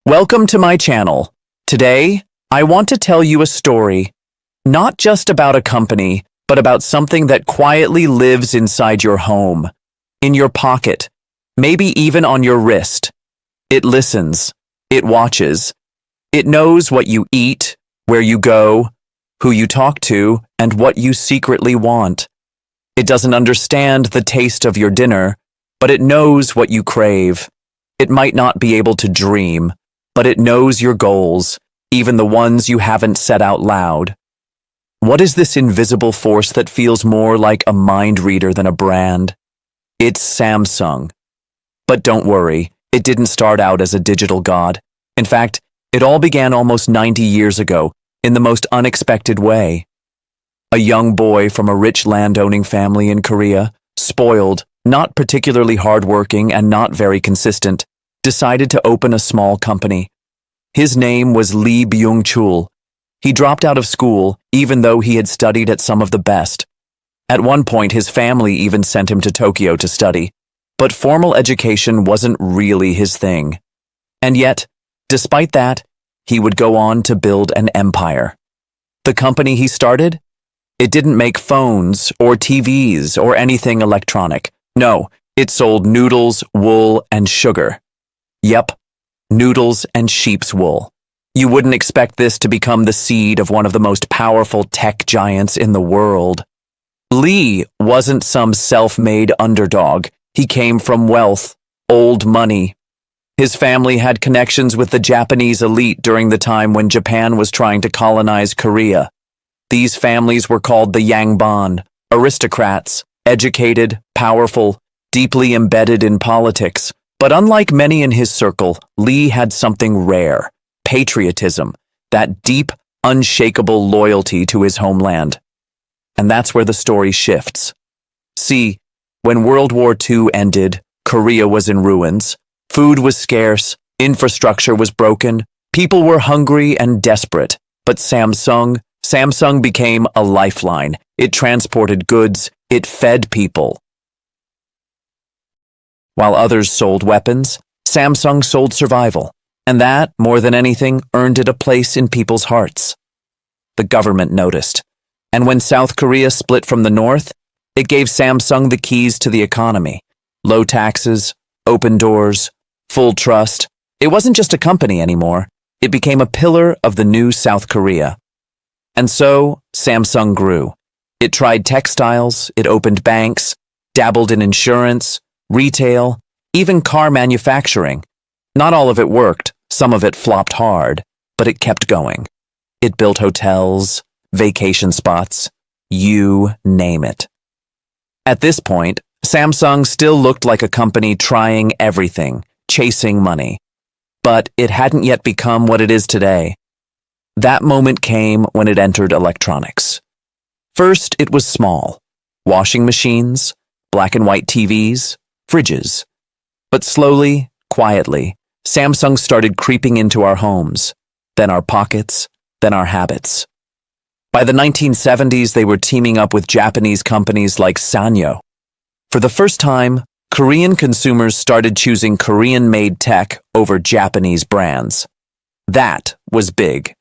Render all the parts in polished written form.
Welcome to my channel. Today, I want to tell you a story, not just about a company, but about something that quietly lives inside your home, in your pocket, maybe even on your wrist. It listens, it watches, it knows what you eat, where you go, who you talk to, and what you secretly want. It doesn't understand the taste of your dinner, but it knows what you crave. It might not be able to dream, but it knows your goals, even the ones you haven't said out loud. What is this invisible force that feels more like a mind reader than a brand? It's Samsung. But don't worry, it didn't start out as a digital god. In fact, it all began almost 90 years ago, in the most unexpected way. A young boy from a rich landowning family in Korea, spoiled, not particularly hardworking and not very consistent, decided to open a small company. His name was Lee Byung-chul. He dropped out of school, even though he had studied at some of the best. At one point, his family even sent him to Tokyo to study, but formal education wasn't really his thing. And yet, despite that, he would go on to build an empire. The company he started? It didn't make phones or TVs or anything electronic. No, it sold noodles, wool, and sugar. Yep, noodles and sheep's wool. You wouldn't expect this to become the seed of one of the most powerful tech giants in the world. Lee wasn't some self-made underdog. He came from wealth, old money. His family had connections with the Japanese elite during the time when Japan was trying to colonize Korea. These families were called the Yangban, aristocrats, educated, powerful, deeply embedded in politics. But unlike many in his circle, Lee had something rare: patriotism, that deep, unshakable loyalty to his homeland. And that's where the story shifts. See, when World War II ended, Korea was in ruins. Food was scarce, infrastructure was broken, people were hungry and desperate. But Samsung became a lifeline. It transported goods, it fed people. While others sold weapons, Samsung sold survival. And that, more than anything, earned it a place in people's hearts. The government noticed. And when South Korea split from the North, it gave Samsung the keys to the economy. Low taxes, open doors, full trust. It wasn't just a company anymore. It became a pillar of the new South Korea. And so, Samsung grew. It tried textiles, it opened banks, dabbled in insurance, retail, even car manufacturing. Not all of it worked, some of it flopped hard, but it kept going. It built hotels, vacation spots, you name it. At this point, Samsung still looked like a company trying everything, chasing money. But it hadn't yet become what it is today. That moment came when it entered electronics. First, it was small: washing machines, black and white TVs, fridges. But slowly, quietly, Samsung started creeping into our homes, then our pockets, then our habits. By the 1970s, they were teaming up with Japanese companies like Sanyo. For the first time, Korean consumers started choosing Korean-made tech over Japanese brands. That was big.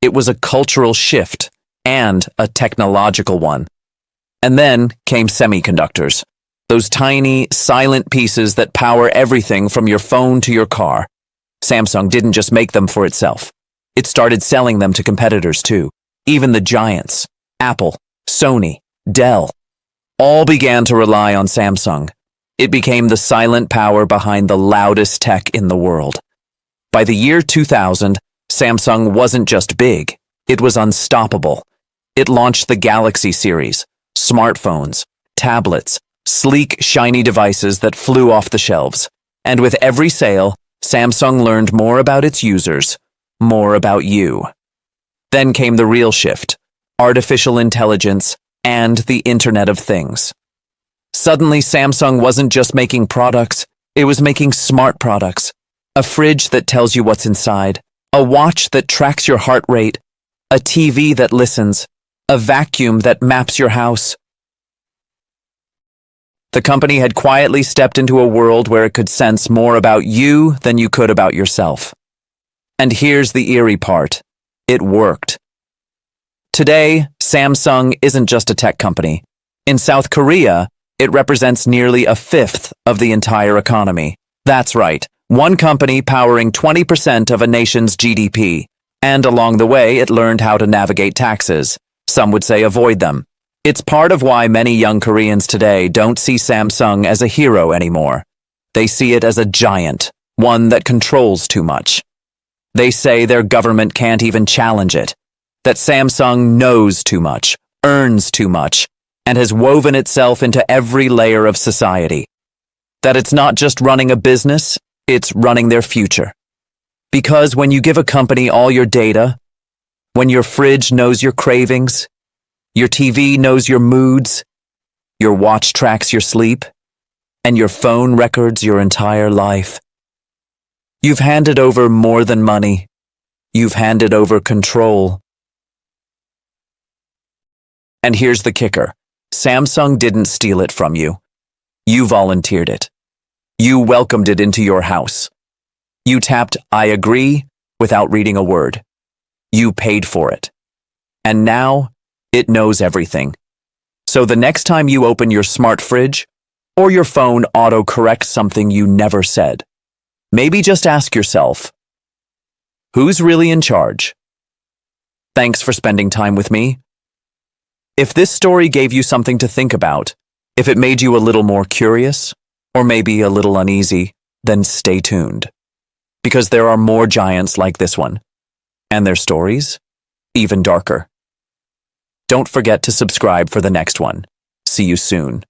It was a cultural shift and a technological one. And then came semiconductors. Those tiny, silent pieces that power everything from your phone to your car. Samsung didn't just make them for itself. It started selling them to competitors too. Even the giants, Apple, Sony, Dell, all began to rely on Samsung. It became the silent power behind the loudest tech in the world. By the year 2000, Samsung wasn't just big, it was unstoppable. It launched the Galaxy series, smartphones, tablets, sleek, shiny devices that flew off the shelves. And with every sale, Samsung learned more about its users, more about you. Then came the real shift: artificial intelligence and the Internet of Things. Suddenly, Samsung wasn't just making products, it was making smart products. A fridge that tells you what's inside, a watch that tracks your heart rate, a TV that listens, a vacuum that maps your house. The company had quietly stepped into a world where it could sense more about you than you could about yourself. And here's the eerie part. It worked. Today, Samsung isn't just a tech company. In South Korea, it represents nearly a fifth of the entire economy. That's right, one company powering 20% of a nation's GDP. And along the way, it learned how to navigate taxes. Some would say avoid them. It's part of why many young Koreans today don't see Samsung as a hero anymore. They see it as a giant, one that controls too much. They say their government can't even challenge it, that Samsung knows too much, earns too much, and has woven itself into every layer of society. That it's not just running a business, it's running their future. Because when you give a company all your data, when your fridge knows your cravings, your TV knows your moods, your watch tracks your sleep, and your phone records your entire life, you've handed over more than money. You've handed over control. And here's the kicker. Samsung didn't steal it from you. You volunteered it. You welcomed it into your house. You tapped "I agree" without reading a word. You paid for it. And now, it knows everything. So the next time you open your smart fridge, or your phone auto-corrects something you never said, maybe just ask yourself, who's really in charge? Thanks for spending time with me. If this story gave you something to think about, if it made you a little more curious, or maybe a little uneasy, then stay tuned. Because there are more giants like this one, and their stories even darker. Don't forget to subscribe for the next one. See you soon.